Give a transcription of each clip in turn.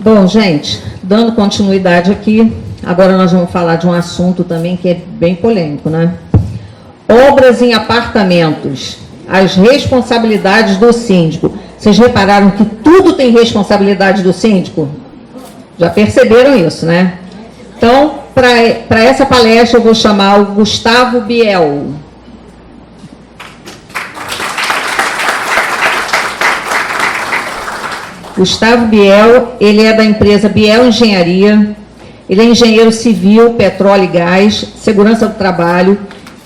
Bom, gente, dando continuidade aqui, agora nós vamos falar de um assunto também que é bem polêmico, né? Obras em apartamentos, as responsabilidades do síndico. Vocês repararam que tudo tem responsabilidade do síndico? Já perceberam isso, né? Então, para essa palestra, eu vou chamar o Gustavo Biel. Gustavo Biel, ele é da empresa Biel Engenharia, ele é engenheiro civil, petróleo e gás, segurança do trabalho,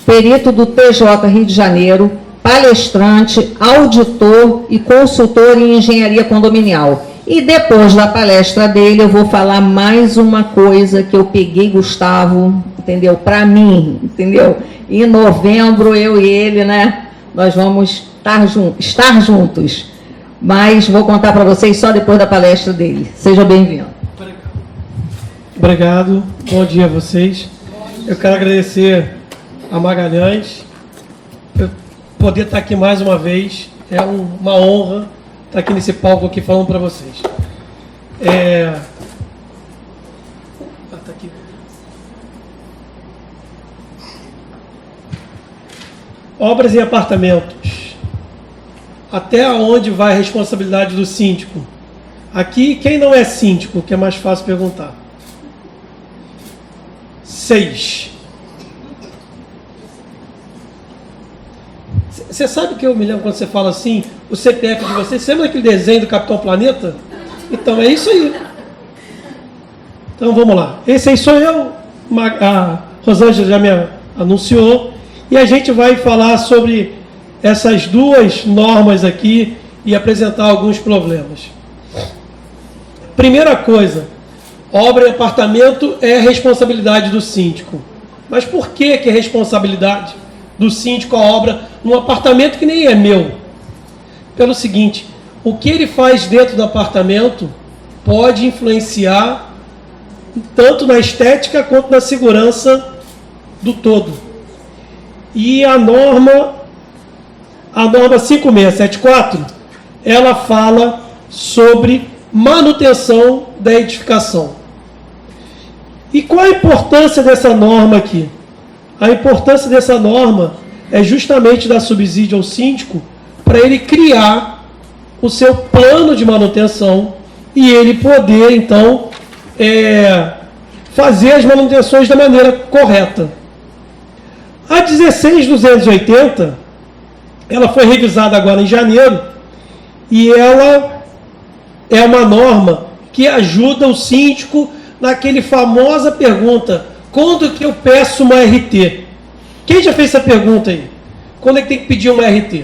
perito do TJ Rio de Janeiro, palestrante, auditor e consultor em engenharia condominial. E depois da palestra dele, eu vou falar mais uma coisa que eu peguei, Gustavo, entendeu? Para mim, entendeu? Em novembro, eu e ele, né? Nós vamos estar juntos. Mas vou contar para vocês só depois da palestra dele. Seja bem-vindo. Obrigado. Bom dia a vocês. Eu quero agradecer a Magalhães por poder estar aqui mais uma vez. É uma honra estar aqui nesse palco aqui falando para vocês. Obras em apartamentos. Até onde vai a responsabilidade do síndico? Aqui, quem não é síndico, que é mais fácil perguntar? 6. Você sabe que eu me lembro quando você fala assim, o CPF de vocês, você lembra daquele desenho do Capitão Planeta? Então, é isso aí. Então, vamos lá. Esse aí sou eu, a Rosângela já me anunciou, e a gente vai falar sobre essas duas normas aqui e apresentar alguns problemas. Primeira coisa, obra em apartamento é responsabilidade do síndico. Mas por que é responsabilidade do síndico a obra num apartamento que nem é meu? Pelo seguinte, o que ele faz dentro do apartamento pode influenciar tanto na estética quanto na segurança do todo. E a norma 5674, ela fala sobre manutenção da edificação. E qual a importância dessa norma aqui? A importância dessa norma é justamente dar subsídio ao síndico para ele criar o seu plano de manutenção e ele poder, então, fazer as manutenções da maneira correta. A 16280, ela foi revisada agora em janeiro e ela é uma norma que ajuda o síndico naquele famosa pergunta, quando que eu peço uma RT? Quem já fez essa pergunta aí? Quando é que tem que pedir uma RT?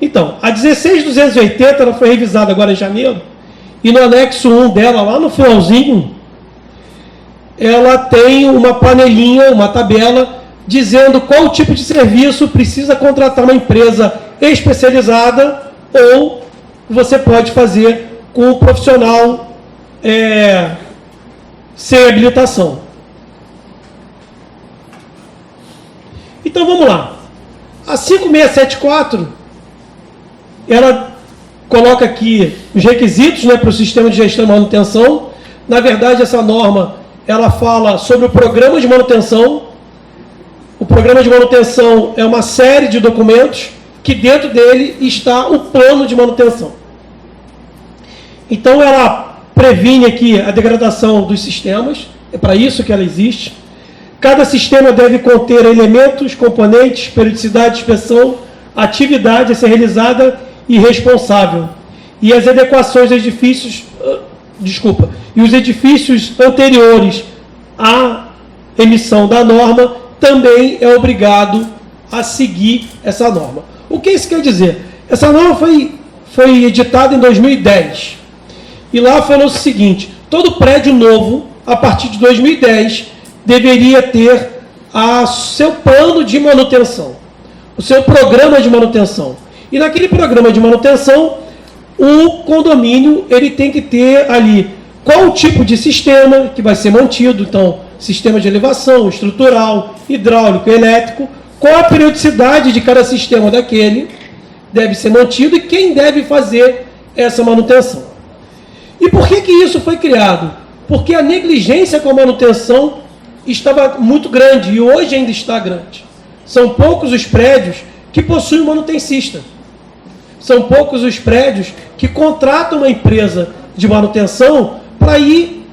Então, a 16280 ela foi revisada agora em janeiro e no anexo 1 dela, lá no finalzinho, ela tem uma panelinha, uma tabela, dizendo qual tipo de serviço precisa contratar uma empresa especializada ou você pode fazer com um profissional sem habilitação. Então vamos lá. A 5674, ela coloca aqui os requisitos, né, para o sistema de gestão e manutenção. Na verdade, essa norma ela fala sobre o programa de manutenção. O programa de manutenção é uma série de documentos que dentro dele está o plano de manutenção. Então ela previne aqui a degradação dos sistemas, é para isso que ela existe. Cada sistema deve conter elementos, componentes, periodicidade, inspeção, atividade a ser realizada e responsável. E as adequações dos edifícios, e os edifícios anteriores à emissão da norma também é obrigado a seguir essa norma. O que isso quer dizer? Essa norma foi editada em 2010. E lá falou o seguinte, todo prédio novo, a partir de 2010, deveria ter seu plano de manutenção, o seu programa de manutenção. E naquele programa de manutenção, o condomínio ele tem que ter ali qual o tipo de sistema que vai ser mantido, então, sistema de elevação, estrutural, hidráulico, elétrico, qual a periodicidade de cada sistema daquele, deve ser mantido e quem deve fazer essa manutenção. E por que isso foi criado? Porque a negligência com a manutenção estava muito grande e hoje ainda está grande. São poucos os prédios que possuem manutencista. São poucos os prédios que contratam uma empresa de manutenção para ir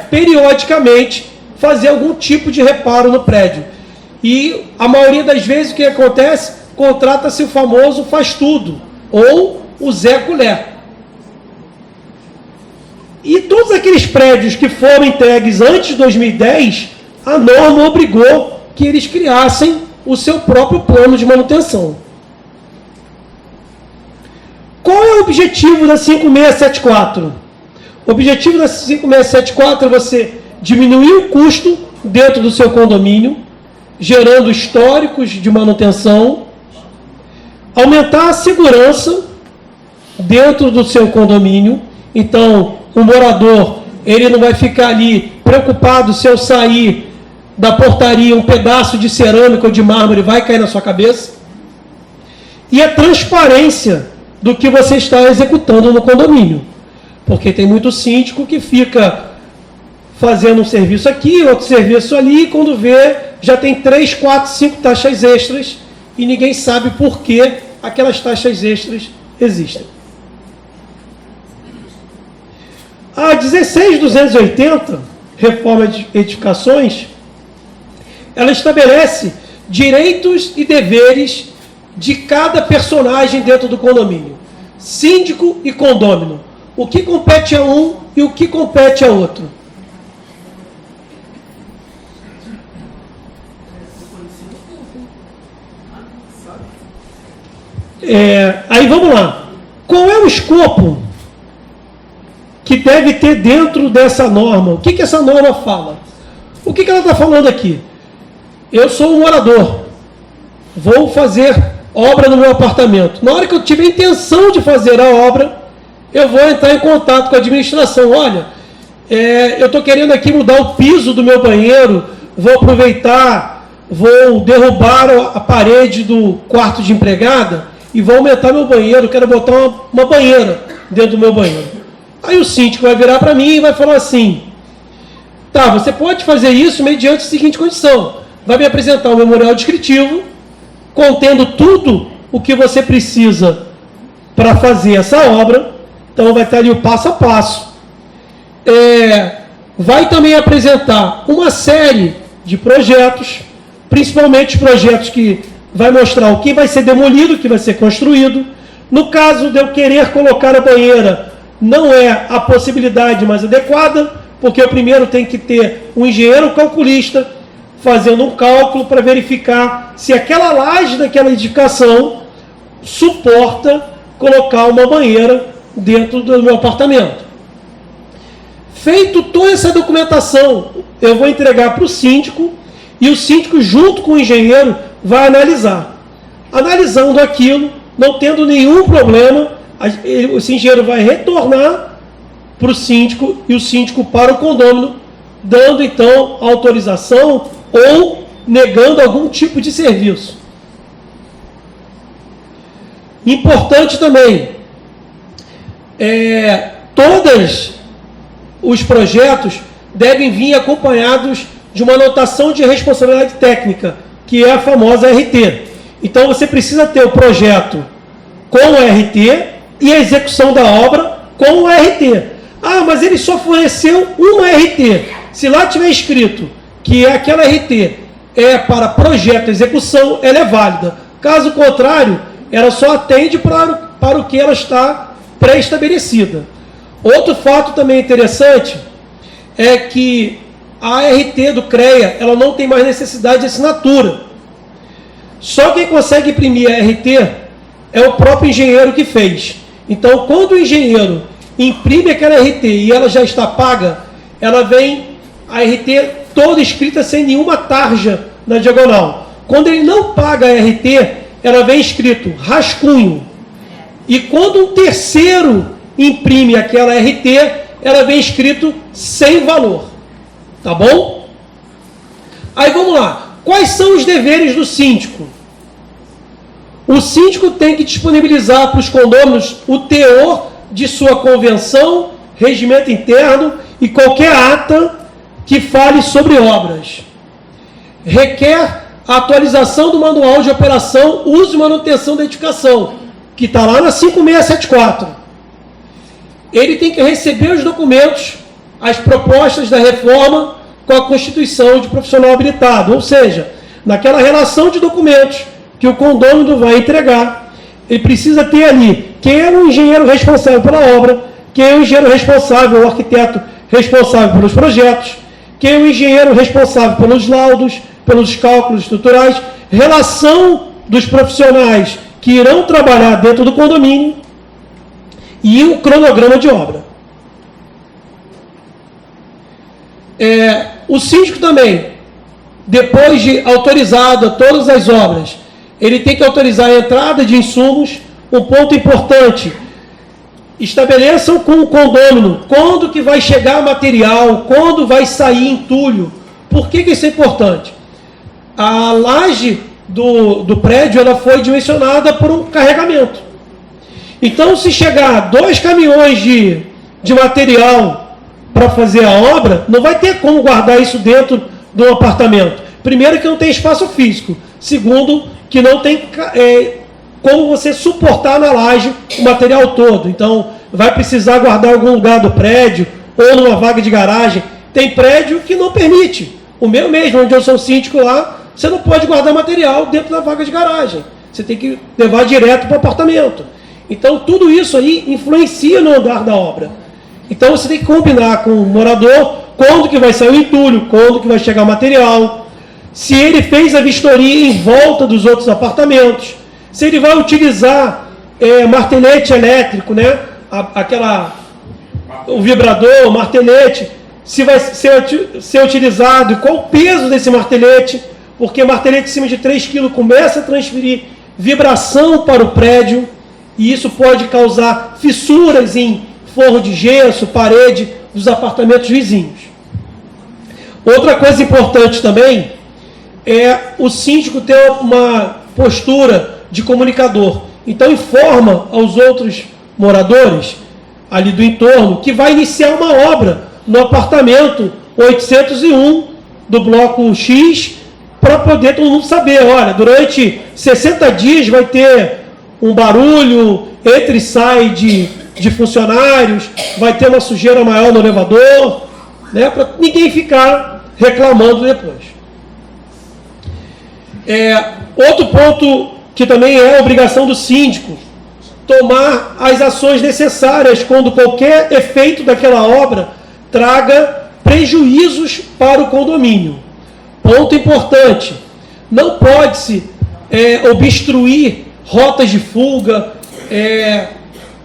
periodicamente fazer algum tipo de reparo no prédio. E a maioria das vezes o que acontece? Contrata-se o famoso faz tudo, ou o Zé Colher. E todos aqueles prédios que foram entregues antes de 2010, a norma obrigou que eles criassem o seu próprio plano de manutenção. Qual é o objetivo da 5674? O objetivo da 5674 é você diminuir o custo dentro do seu condomínio, gerando históricos de manutenção, aumentar a segurança dentro do seu condomínio. Então, o morador, ele não vai ficar ali preocupado se eu sair da portaria um pedaço de cerâmica ou de mármore vai cair na sua cabeça. E a transparência do que você está executando no condomínio. Porque tem muito síndico que fica fazendo um serviço aqui, outro serviço ali, e quando vê, já tem 3, 4, 5 taxas extras e ninguém sabe por que aquelas taxas extras existem. A 16.280, Reforma de Edificações, ela estabelece direitos e deveres de cada personagem dentro do condomínio. Síndico e condômino. O que compete a um e o que compete a outro. Aí vamos lá. Qual é o escopo que deve ter dentro dessa norma? O que essa norma fala? O que ela está falando aqui? Eu sou um morador, vou fazer obra no meu apartamento. Na hora que eu tiver intenção de fazer a obra, eu vou entrar em contato com a administração. Olha, eu estou querendo aqui mudar o piso do meu banheiro, vou aproveitar, vou derrubar a parede do quarto de empregada e vou aumentar meu banheiro, quero botar uma banheira dentro do meu banheiro. Aí o síndico vai virar para mim e vai falar assim, tá, você pode fazer isso mediante a seguinte condição, vai me apresentar um memorial descritivo, contendo tudo o que você precisa para fazer essa obra, então vai estar ali o passo a passo. Vai também apresentar uma série de projetos, principalmente os projetos que vai mostrar o que vai ser demolido, o que vai ser construído. No caso de eu querer colocar a banheira, não é a possibilidade mais adequada, porque eu primeiro tenho que ter um engenheiro calculista fazendo um cálculo para verificar se aquela laje daquela edificação suporta colocar uma banheira dentro do meu apartamento. Feito toda essa documentação, eu vou entregar para o síndico e o síndico, junto com o engenheiro, vai analisar. Analisando aquilo, não tendo nenhum problema, o engenheiro vai retornar para o síndico e o síndico para o condômino, dando então autorização ou negando algum tipo de serviço. Importante também, todos os projetos devem vir acompanhados de uma anotação de responsabilidade técnica, que é a famosa RT. Então você precisa ter o projeto com o RT e a execução da obra com o RT. Ah, mas ele só forneceu uma RT. Se lá tiver escrito que aquela RT é para projeto e execução, ela é válida. Caso contrário, ela só atende para o que ela está pré-estabelecida. Outro fato também interessante é que a RT do CREA, ela não tem mais necessidade de assinatura. Só quem consegue imprimir a RT é o próprio engenheiro que fez. Então, quando o engenheiro imprime aquela RT e ela já está paga, ela vem, a RT toda escrita sem nenhuma tarja na diagonal. Quando ele não paga a RT, ela vem escrito rascunho. E quando um terceiro imprime aquela RT, ela vem escrito sem valor. Tá bom? Aí vamos lá. Quais são os deveres do síndico? O síndico tem que disponibilizar para os condôminos o teor de sua convenção, regimento interno e qualquer ata que fale sobre obras. Requer a atualização do manual de operação, uso e manutenção da edificação, que está lá na 5674. Ele tem que receber os documentos, as propostas da reforma com a constituição de profissional habilitado, ou seja, naquela relação de documentos que o condômino vai entregar, ele precisa ter ali quem é o engenheiro responsável pela obra, quem é o engenheiro responsável, o arquiteto responsável pelos projetos, quem é o engenheiro responsável pelos laudos, pelos cálculos estruturais, relação dos profissionais que irão trabalhar dentro do condomínio e o cronograma de obra. O síndico também, depois de autorizada todas as obras, ele tem que autorizar a entrada de insumos. Um ponto importante, estabeleçam com o condômino quando que vai chegar material, quando vai sair entulho. Por que isso é importante? A laje do prédio ela foi dimensionada por um carregamento. Então, se chegar 2 caminhões de material para fazer a obra, não vai ter como guardar isso dentro do apartamento. Primeiro, que não tem espaço físico. Segundo, que não tem como você suportar na laje o material todo. Então, vai precisar guardar em algum lugar do prédio ou numa vaga de garagem. Tem prédio que não permite. O meu mesmo, onde eu sou síndico lá, você não pode guardar material dentro da vaga de garagem. Você tem que levar direto para o apartamento. Então, tudo isso aí influencia no andar da obra. Então, você tem que combinar com o morador quando que vai sair o entulho, quando que vai chegar o material, se ele fez a vistoria em volta dos outros apartamentos, se ele vai utilizar martelete elétrico, né? O vibrador, o martelete, se vai ser utilizado, e qual o peso desse martelete, porque martelete acima de 3 kg começa a transferir vibração para o prédio, e isso pode causar fissuras em forro de gesso, parede dos apartamentos vizinhos. Outra coisa importante também é o síndico ter uma postura de comunicador. Então, informa aos outros moradores ali do entorno que vai iniciar uma obra no apartamento 801 do bloco X, para poder todo mundo saber, olha, durante 60 dias vai ter um barulho, entra e sai de funcionários, vai ter uma sujeira maior no elevador, né, para ninguém ficar reclamando depois. Outro ponto que também é obrigação do síndico, tomar as ações necessárias quando qualquer efeito daquela obra traga prejuízos para o condomínio. Ponto importante, não pode-se obstruir rotas de fuga,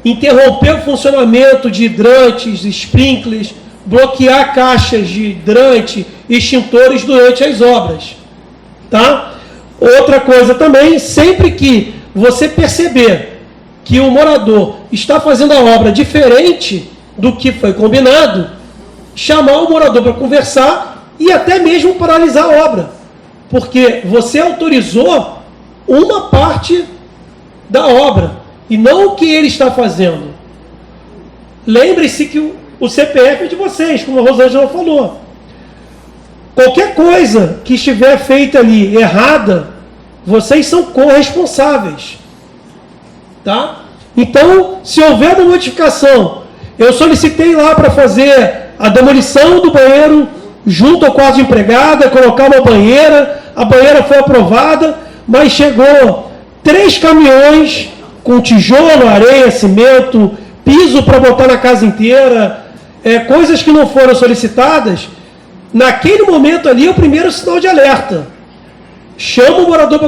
interromper o funcionamento de hidrantes, sprinklers, bloquear caixas de hidrante e extintores durante as obras. Tá? Outra coisa também, sempre que você perceber que o morador está fazendo a obra diferente do que foi combinado, chamar o morador para conversar e até mesmo paralisar a obra, porque você autorizou uma parte da obra e não o que ele está fazendo. Lembre-se que o CPF é de vocês, como a Rosângela falou. Qualquer coisa que estiver feita ali errada, vocês são corresponsáveis. Tá? Então, se houver uma notificação, eu solicitei lá para fazer a demolição do banheiro junto ao quarto de empregada, colocar uma banheira, a banheira foi aprovada, mas chegou 3 caminhões com tijolo, areia, cimento, piso para botar na casa inteira, coisas que não foram solicitadas. Naquele momento ali é o primeiro sinal de alerta. Chama o morador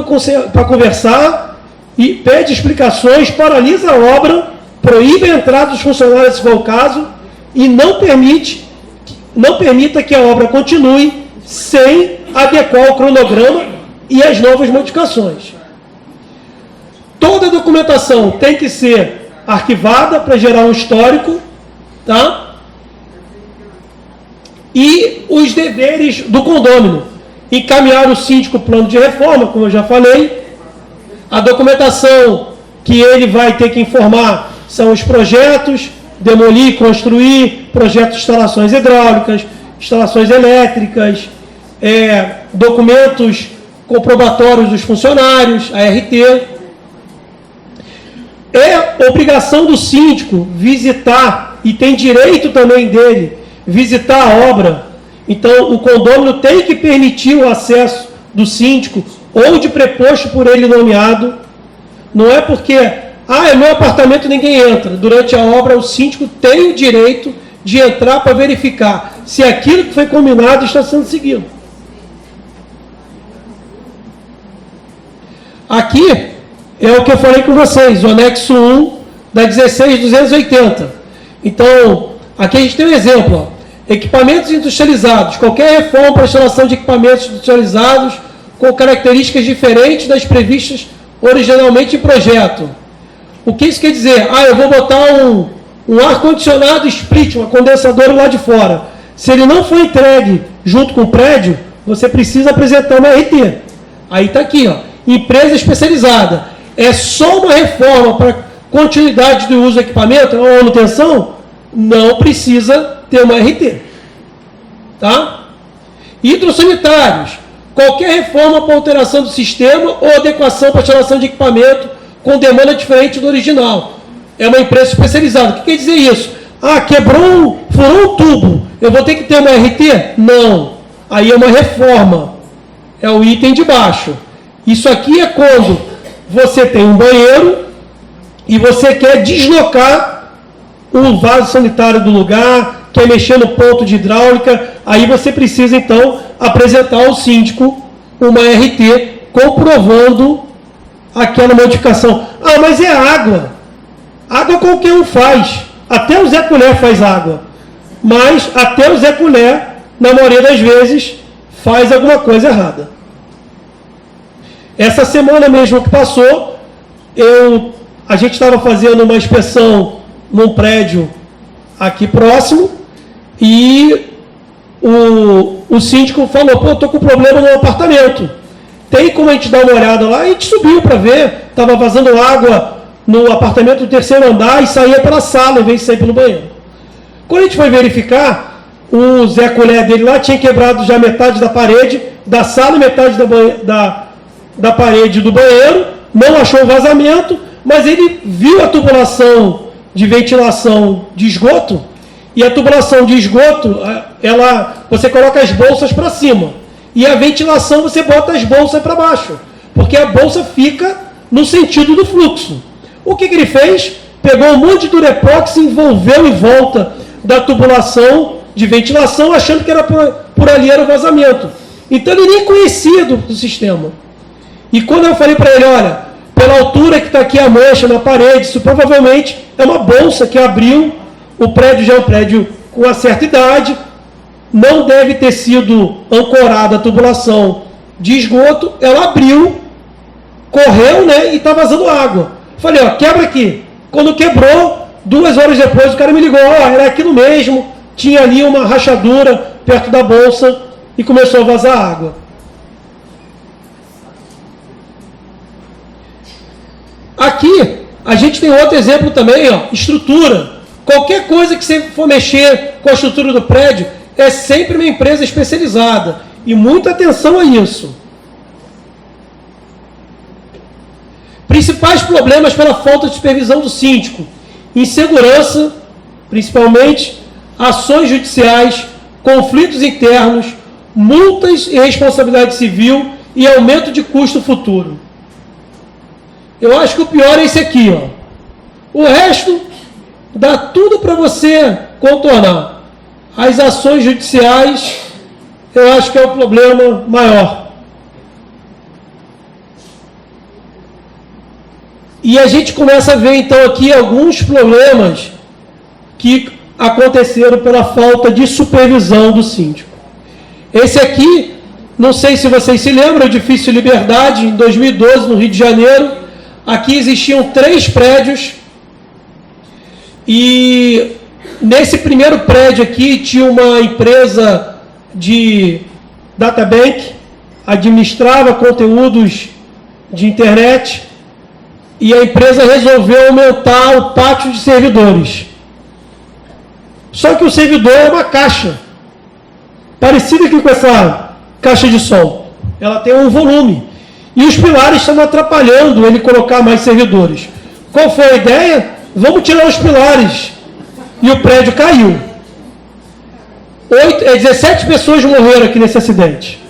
para conversar e pede explicações, paralisa a obra, proíbe a entrada dos funcionários se for o caso e não permita que a obra continue sem adequar o cronograma e as novas modificações. Toda a documentação tem que ser arquivada para gerar um histórico, tá? E os deveres do condômino: encaminhar o síndico plano de reforma, como eu já falei, A documentação que ele vai ter que informar são os projetos, demolir, construir, projetos de instalações hidráulicas, instalações elétricas, documentos comprobatórios dos funcionários, ART. É obrigação do síndico visitar, e tem direito também dele, visitar a obra. Então, o condômino tem que permitir o acesso do síndico ou de preposto por ele nomeado. Não é porque, é meu apartamento, ninguém entra. Durante a obra, o síndico tem o direito de entrar para verificar se aquilo que foi combinado está sendo seguido. Aqui é o que eu falei com vocês, o anexo 1 da 16.280. Então, aqui a gente tem um exemplo, ó. Equipamentos industrializados. Qualquer reforma para instalação de equipamentos industrializados com características diferentes das previstas originalmente em projeto. O que isso quer dizer? Eu vou botar um ar-condicionado split, uma condensadora lá de fora. Se ele não for entregue junto com o prédio, você precisa apresentar uma RT. Aí está aqui, ó, empresa especializada. É só uma reforma para continuidade do uso do equipamento ou manutenção? Não precisa ter uma RT. Tá? Hidrossanitários. Qualquer reforma para alteração do sistema ou adequação para instalação de equipamento com demanda diferente do original. É uma empresa especializada. O que quer dizer isso? Furou um tubo. Eu vou ter que ter uma RT? Não. Aí é uma reforma. É o item de baixo. Isso aqui é quando você tem um banheiro e você quer deslocar o vaso sanitário do lugar, quer mexer no ponto de hidráulica, aí você precisa, então, apresentar ao síndico uma RT comprovando aquela modificação. Mas é água. Água qualquer um faz. Até o Zé Colher faz água. Mas até o Zé Colher, na maioria das vezes, faz alguma coisa errada. Essa semana mesmo que passou, a gente estava fazendo uma inspeção num prédio aqui próximo e o síndico falou, estou com problema no apartamento. Tem como a gente dar uma olhada lá? E a gente subiu para ver, estava vazando água no apartamento do terceiro andar e saía pela sala, em vez de sair pelo banheiro. Quando a gente foi verificar, o Zé Colher dele lá tinha quebrado já metade da parede da sala e metade da parede do banheiro, não achou o vazamento, mas ele viu a tubulação de ventilação de esgoto, e a tubulação de esgoto, você coloca as bolsas para cima, e a ventilação você bota as bolsas para baixo, porque a bolsa fica no sentido do fluxo. O que ele fez? Pegou um monte de durepox e envolveu em volta da tubulação de ventilação, achando que era por ali era o vazamento. Então ele nem conhecia do sistema. E quando eu falei para ele, olha, pela altura que está aqui a mancha na parede, isso provavelmente é uma bolsa que abriu, o prédio já é um prédio com uma certa idade, não deve ter sido ancorada a tubulação de esgoto, ela abriu, correu, né, e está vazando água. Falei, quebra aqui. Quando quebrou, 2 horas depois o cara me ligou, era aquilo mesmo, tinha ali uma rachadura perto da bolsa e começou a vazar água. Aqui, a gente tem outro exemplo também, estrutura. Qualquer coisa que você for mexer com a estrutura do prédio, é sempre uma empresa especializada. E muita atenção a isso. Principais problemas pela falta de supervisão do síndico: insegurança, principalmente, ações judiciais, conflitos internos, multas e responsabilidade civil e aumento de custo futuro. Eu acho que o pior é esse aqui, O resto dá tudo para você contornar. As ações judiciais, eu acho que é o problema maior. E a gente começa a ver, então, aqui alguns problemas que aconteceram pela falta de supervisão do síndico. Esse aqui, não sei se vocês se lembram, o edifício Liberdade, em 2012, no Rio de Janeiro. Aqui existiam 3 prédios e nesse primeiro prédio aqui tinha uma empresa de databank, administrava conteúdos de internet, e a empresa resolveu aumentar o pátio de servidores. Só que o servidor é uma caixa, parecida aqui com essa caixa de som. Ela tem um volume. E os pilares estão atrapalhando ele colocar mais servidores. Qual foi a ideia? Vamos tirar os pilares. E o prédio caiu. 17 pessoas morreram aqui nesse acidente.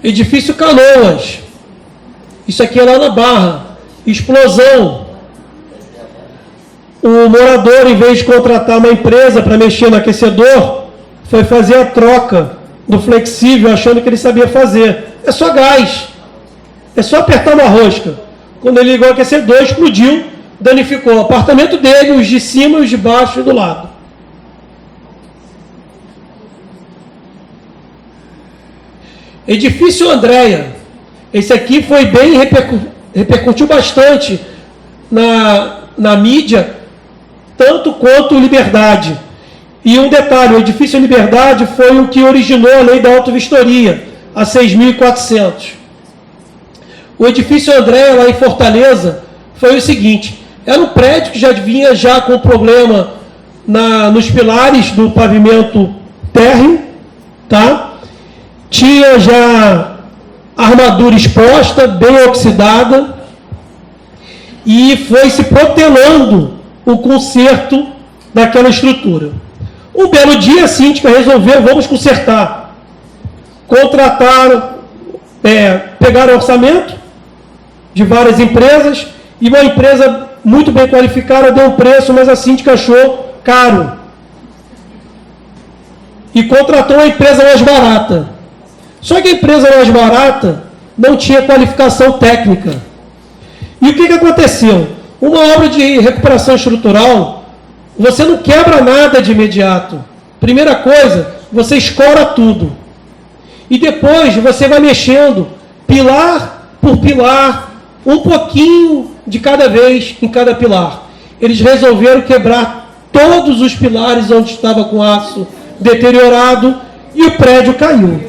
Edifício Canoas. Isso aqui é lá na Barra. Explosão. O morador, em vez de contratar uma empresa para mexer no aquecedor, foi fazer a troca do flexível, achando que ele sabia fazer. É só gás. É só apertar uma rosca. Quando ele ligou o aquecedor, explodiu, danificou o apartamento dele, os de cima, os de baixo e do lado. Edifício Andréia. Esse aqui foi bem, repercutiu bastante na mídia, tanto quanto o Liberdade. E um detalhe, o edifício Liberdade foi o que originou a lei da autovistoria, a 6.400. O edifício Andréia, lá em Fortaleza, foi o seguinte: era um prédio que já vinha já com problema nos pilares do pavimento térreo, tá? Tinha já armadura exposta, bem oxidada, e foi se protelando o conserto daquela estrutura. Um belo dia, a síndica resolveu, vamos consertar. Contrataram, pegaram orçamento de várias empresas, e uma empresa muito bem qualificada deu um preço, mas a síndica achou caro. E contratou uma empresa mais barata. Só que a empresa mais barata não tinha qualificação técnica. E o que aconteceu? Uma obra de recuperação estrutural, você não quebra nada de imediato. Primeira coisa, você escora tudo. E depois você vai mexendo, pilar por pilar, um pouquinho de cada vez em cada pilar. Eles resolveram quebrar todos os pilares onde estava com aço deteriorado e o prédio caiu.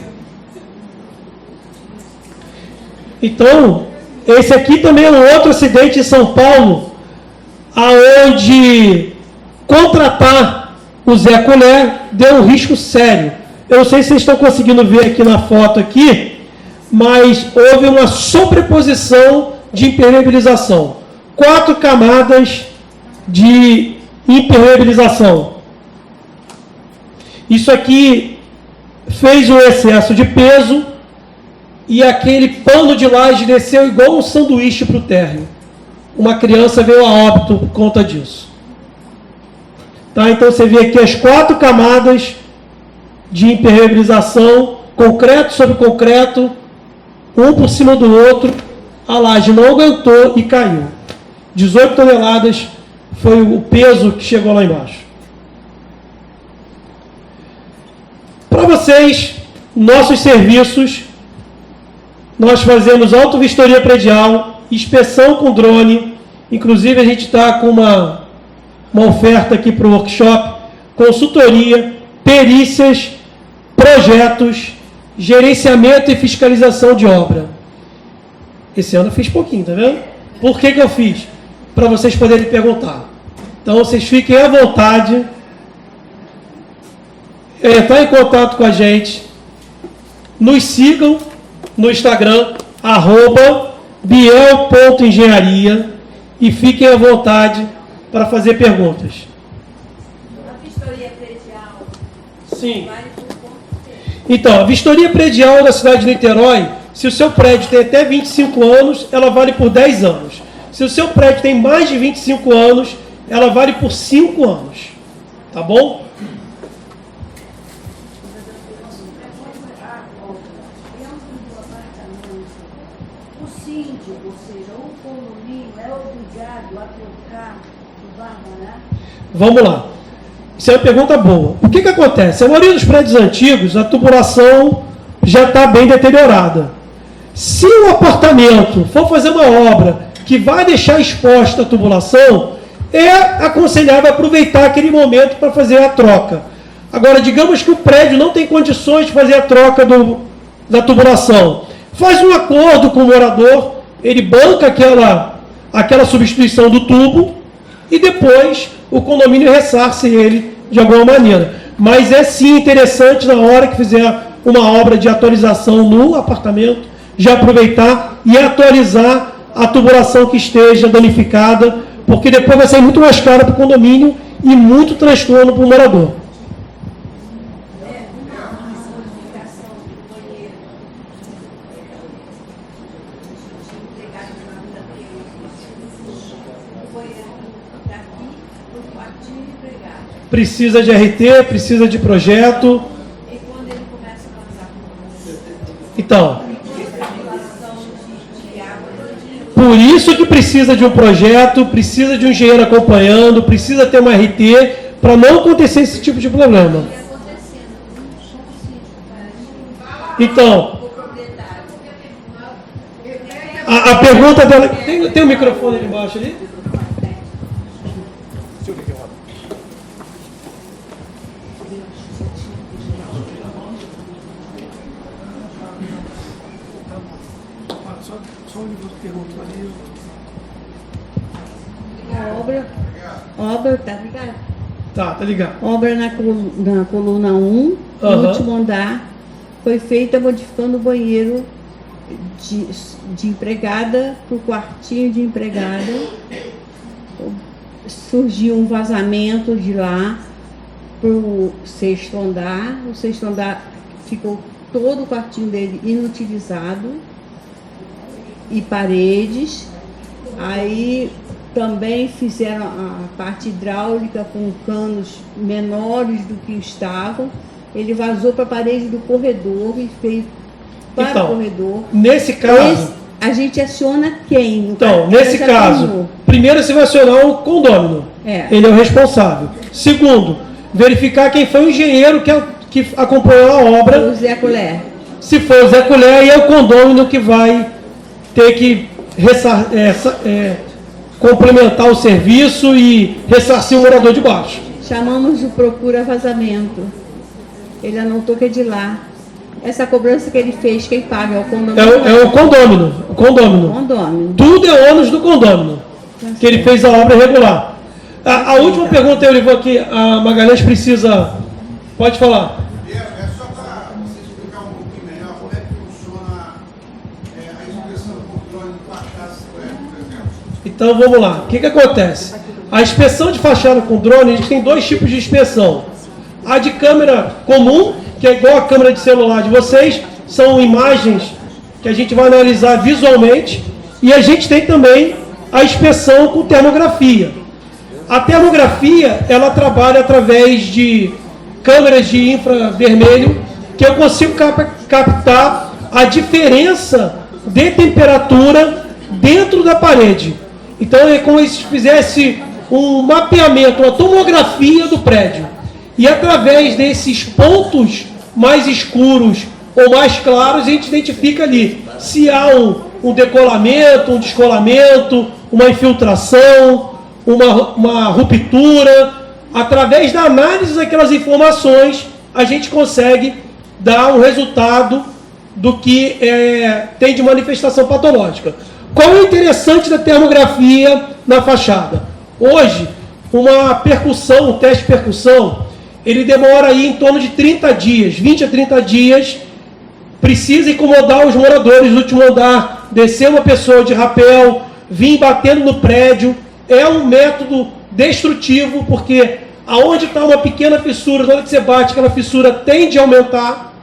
Então, esse aqui também é um outro acidente em São Paulo, aonde contratar o Zé Colher deu um risco sério. Eu não sei se vocês estão conseguindo ver aqui na foto aqui, mas houve uma sobreposição de impermeabilização. 4 camadas de impermeabilização. Isso aqui fez um excesso de peso e aquele pano de laje desceu igual um sanduíche para o térreo. Uma criança veio a óbito por conta disso. Tá? Então você vê aqui as 4 camadas de impermeabilização, concreto sobre concreto, um por cima do outro. A laje não aguentou e caiu. 18 toneladas foi o peso que chegou lá embaixo. Para vocês, nossos serviços, nós fazemos autovistoria predial, inspeção com drone, inclusive a gente está com uma oferta aqui para o workshop, consultoria, perícias, projetos, gerenciamento e fiscalização de obra. Esse ano eu fiz pouquinho, tá vendo? Por que eu fiz? Para vocês poderem perguntar. Então vocês fiquem à vontade, entrar em contato com a gente, nos sigam no Instagram, @biel.engenharia, e fiquem à vontade para fazer perguntas. A vistoria predial. Sim. Então, a vistoria predial da cidade de Niterói, se o seu prédio tem até 25 anos, ela vale por 10 anos. Se o seu prédio tem mais de 25 anos, ela vale por 5 anos. Tá bom? O síndico, ou seja, o condomínio é obrigado a trocar o barbarato? Vamos lá. Isso é uma pergunta boa. O que acontece? A maioria dos prédios antigos, a tubulação já está bem deteriorada. Se o apartamento for fazer uma obra que vai deixar exposta a tubulação, é aconselhável aproveitar aquele momento para fazer a troca. Agora, digamos que o prédio não tem condições de fazer a troca da tubulação. Faz um acordo com o morador, ele banca aquela substituição do tubo e depois o condomínio ressarce ele de alguma maneira. Mas é sim interessante, na hora que fizer uma obra de atualização no apartamento, já aproveitar e atualizar a tubulação que esteja danificada, porque depois vai sair muito mais caro para o condomínio e muito transtorno para o morador. Precisa de RT, precisa de projeto. E quando ele começa a passar Então, por isso que precisa de um projeto, precisa de um engenheiro acompanhando, precisa ter uma RT para não acontecer esse tipo de problema. Então, a pergunta dela... Tem um microfone ali embaixo ali? Obra, tá ligado? Tá ligado. Obra na coluna 1, no último andar, foi feita modificando o banheiro de empregada para o quartinho de empregada. Surgiu um vazamento de lá para o sexto andar. O sexto andar ficou todo o quartinho dele inutilizado e paredes. Aí também fizeram a parte hidráulica com canos menores do que estavam. Ele vazou para a parede do corredor e fez para o corredor. Nesse caso... a gente aciona quem? Então, nesse caso, primeiro você vai acionar o condômino. Ele é o responsável. Segundo, verificar quem foi o engenheiro que acompanhou a obra. O Zé Colher. Se for o Zé Colher, aí é o condômino que vai ter que complementar o serviço e ressarcir o morador de baixo. Chamamos de procura vazamento. Ele anotou que é de lá. Essa cobrança que ele fez, quem paga é o condômino? É o condômino. Tudo é ônus do condômino, que ele fez a obra irregular. A última pergunta, eu levo aqui, a Magalhães precisa... Pode falar. É só para você explicar um pouquinho melhor como é que funciona a inspeção por drone de fachada, por exemplo. Então, vamos lá. O que acontece? A inspeção de fachada com drone, a gente tem dois tipos de inspeção. A de câmera comum, que é igual a câmera de celular de vocês, são imagens que a gente vai analisar visualmente, e a gente tem também a inspeção com termografia. A termografia, ela trabalha através de câmeras de infravermelho, que eu consigo captar a diferença de temperatura dentro da parede. Então é como se fizesse um mapeamento, uma tomografia do prédio. E através desses pontos mais escuros ou mais claros, a gente identifica ali se há um decolamento, um descolamento, uma infiltração, uma ruptura. Através da análise daquelas informações, a gente consegue dar um resultado do que tem de manifestação patológica. Qual é o interessante da termografia na fachada? Hoje, uma percussão, um teste de percussão, ele demora aí em torno de 30 dias, 20 a 30 dias, precisa incomodar os moradores do último andar, descer uma pessoa de rapel, vir batendo no prédio. É um método destrutivo, porque aonde está uma pequena fissura, na hora que você bate, aquela fissura tende a aumentar,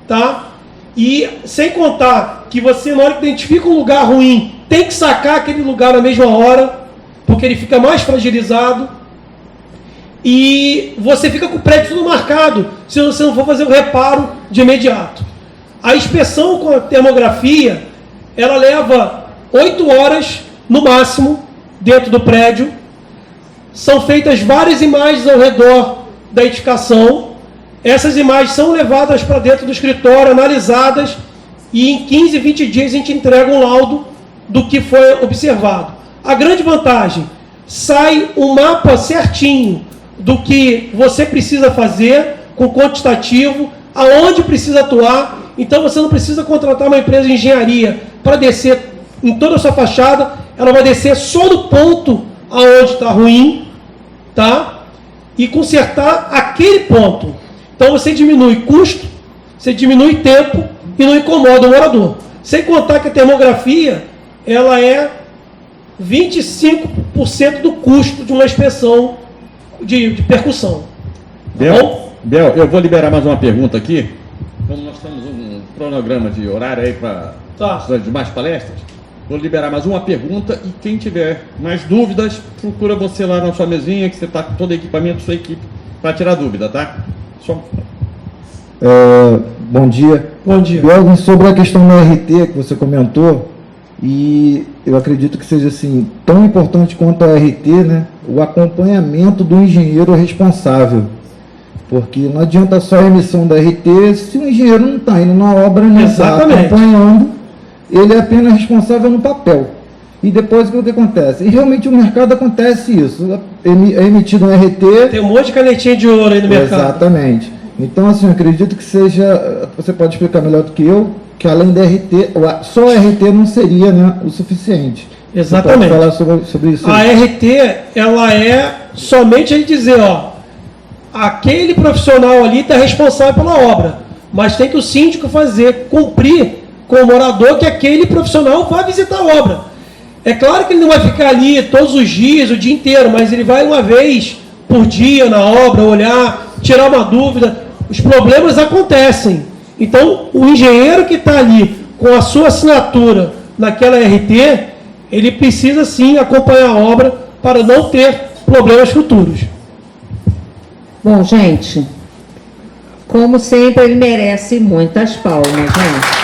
tá? E sem contar que você, na hora que identifica um lugar ruim, tem que sacar aquele lugar na mesma hora, porque ele fica mais fragilizado. E você fica com o prédio tudo marcado, se você não for fazer o reparo de imediato. A inspeção com a termografia, ela leva 8 horas, no máximo, dentro do prédio. São feitas várias imagens ao redor da edificação. Essas imagens são levadas para dentro do escritório, analisadas, e em 15, 20 dias a gente entrega um laudo do que foi observado. A grande vantagem, sai um mapa certinho do que você precisa fazer, com quantitativo, aonde precisa atuar Então você não precisa contratar uma empresa de engenharia para descer em toda a sua fachada, ela vai descer só no ponto aonde está ruim, tá? E consertar aquele ponto. Então você diminui custo, você diminui tempo e não incomoda o morador. Sem contar que a termografia, ela é 25% do custo de uma inspeção de percussão. Bel, eu vou liberar mais uma pergunta aqui. Como nós temos um cronograma de horário aí para as demais palestras, vou liberar mais uma pergunta e quem tiver mais dúvidas, procura você lá na sua mesinha, que você está com todo o equipamento, sua equipe, para tirar dúvida, tá? Bom dia. Bom dia. Bel, sobre a questão da RT que você comentou, e eu acredito que seja assim, tão importante quanto a RT, né, o acompanhamento do engenheiro responsável. Porque não adianta só a emissão da RT se o engenheiro não está indo na obra, não está acompanhando, ele é apenas responsável no papel. E depois o que acontece? E realmente no mercado acontece isso. É emitido um RT... Tem um monte de canetinha de ouro aí no mercado. Exatamente. Então, assim, eu acredito que seja... Você pode explicar melhor do que eu, que além da RT, só a RT não seria, né, o suficiente. Exatamente. Você pode falar sobre isso? A RT, ela é somente ele dizer, ó, aquele profissional ali está responsável pela obra, mas tem que o síndico cumprir com o morador que aquele profissional vai visitar a obra. É claro que ele não vai ficar ali todos os dias, o dia inteiro, mas ele vai uma vez por dia na obra, olhar, tirar uma dúvida. Os problemas acontecem. Então, o engenheiro que está ali com a sua assinatura naquela RT, ele precisa sim acompanhar a obra para não ter problemas futuros. Bom, gente, como sempre, ele merece muitas palmas, gente.